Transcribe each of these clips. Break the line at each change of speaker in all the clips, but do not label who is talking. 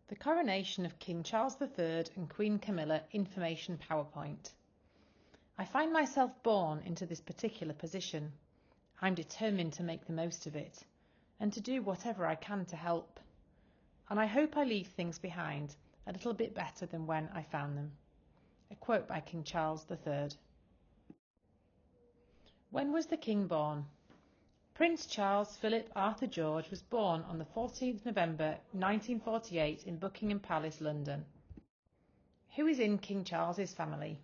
The Coronation of King Charles III and Queen Camilla Information PowerPoint. I find myself born into this particular position. I'm determined to make the most of it, and to do whatever I can to help. And I hope I leave things behind a little bit better than when I found them. A quote by King Charles III. When was the King born? Prince Charles Philip Arthur George was born on the 14th November 1948 in Buckingham Palace, London. Who is in King Charles's family?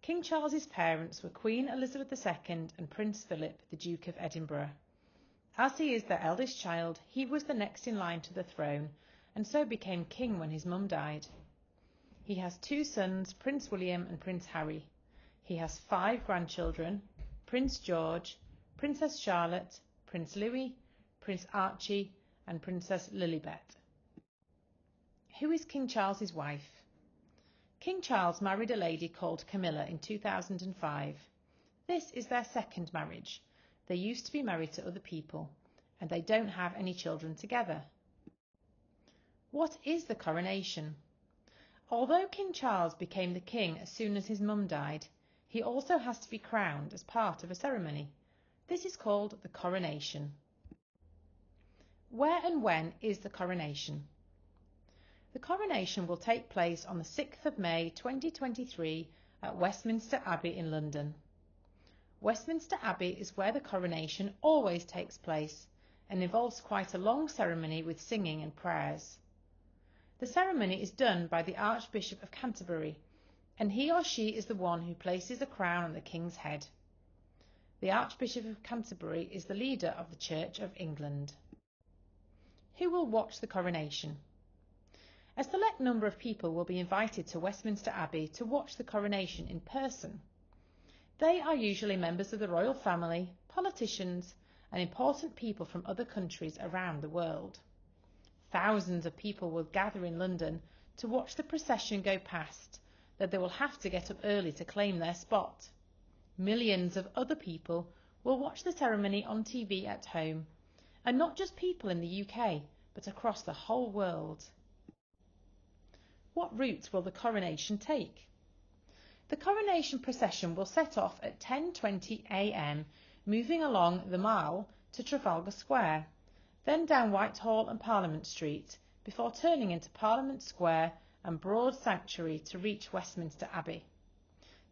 King Charles's parents were Queen Elizabeth II and Prince Philip, the Duke of Edinburgh. As he is their eldest child, he was the next in line to the throne, and so became king when his mum died. He has two sons, Prince William and Prince Harry. He has 5 grandchildren, Prince George, Princess Charlotte, Prince Louis, Prince Archie and Princess Lilibet. Who is King Charles's wife? King Charles married a lady called Camilla in 2005. This is their second marriage. They used to be married to other people, and they don't have any children together. What is the coronation? Although King Charles became the king as soon as his mum died, he also has to be crowned as part of a ceremony. This is called the coronation. Where and when is the coronation? The coronation will take place on the 6th of May 2023 at Westminster Abbey in London. Westminster Abbey is where the coronation always takes place and involves quite a long ceremony with singing and prayers. The ceremony is done by the Archbishop of Canterbury, and he or she is the one who places a crown on the king's head. The Archbishop of Canterbury is the leader of the Church of England. Who will watch the coronation? A select number of people will be invited to Westminster Abbey to watch the coronation in person. They are usually members of the royal family, politicians, and important people from other countries around the world. Thousands of people will gather in London to watch the procession go past, though they will have to get up early to claim their spot. Millions of other people will watch the ceremony on TV at home, and not just people in the UK, but across the whole world. What route will the coronation take? The coronation procession will set off at 10:20 a.m, moving along the Mall to Trafalgar Square, then down Whitehall and Parliament Street, before turning into Parliament Square and Broad Sanctuary to reach Westminster Abbey.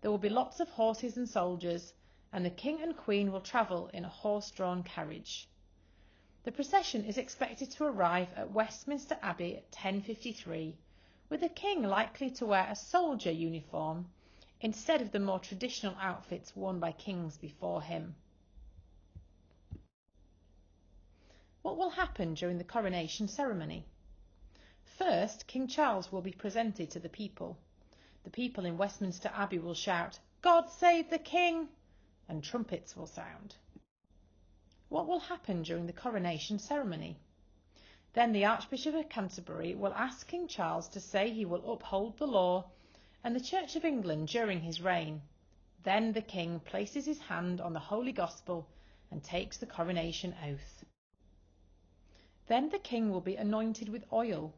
There will be lots of horses and soldiers, and the King and Queen will travel in a horse-drawn carriage. The procession is expected to arrive at Westminster Abbey at 10:53, with the King likely to wear a soldier uniform instead of the more traditional outfits worn by kings before him. What will happen during the coronation ceremony? First, King Charles will be presented to the people. The people in Westminster Abbey will shout, "God save the King!" and trumpets will sound. What will happen during the coronation ceremony? Then the Archbishop of Canterbury will ask King Charles to say he will uphold the law and the Church of England during his reign. Then the King places his hand on the Holy Gospel and takes the coronation oath. Then the King will be anointed with oil.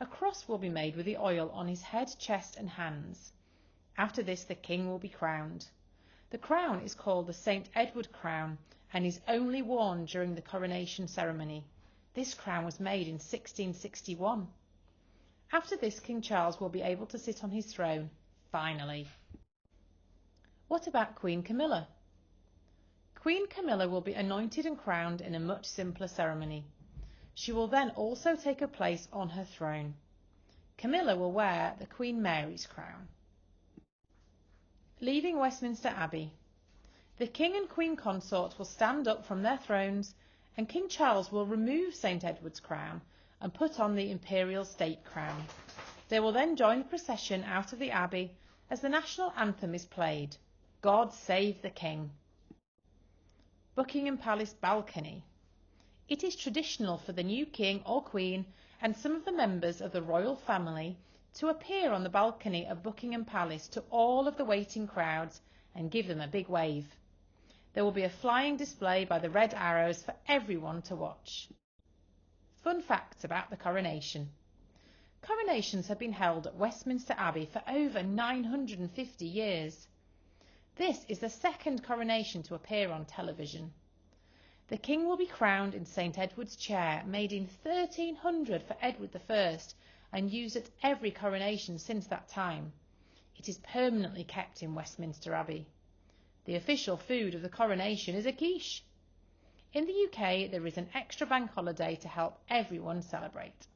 A cross will be made with the oil on his head, chest and hands. After this the King will be crowned. The crown is called the St. Edward crown and is only worn during the coronation ceremony. This crown was made in 1661. After this, King Charles will be able to sit on his throne, finally. What about Queen Camilla? Queen Camilla will be anointed and crowned in a much simpler ceremony. She will then also take a place on her throne. Camilla will wear the Queen Mary's crown. Leaving Westminster Abbey. The King and Queen Consort will stand up from their thrones, and King Charles will remove St. Edward's crown and put on the imperial state crown. They will then join the procession out of the Abbey as the national anthem is played, "God Save the King." Buckingham Palace balcony. It is traditional for the new King or Queen and some of the members of the royal family to appear on the balcony of Buckingham Palace to all of the waiting crowds and give them a big wave. There will be a flying display by the Red Arrows for everyone to watch. Fun facts about the coronation. Coronations have been held at Westminster Abbey for over 950 years. This is the second coronation to appear on television. The king will be crowned in St Edward's chair, made in 1300 for Edward I and used at every coronation since that time. It is permanently kept in Westminster Abbey. The official food of the coronation is a quiche. In the UK, there is an extra bank holiday to help everyone celebrate.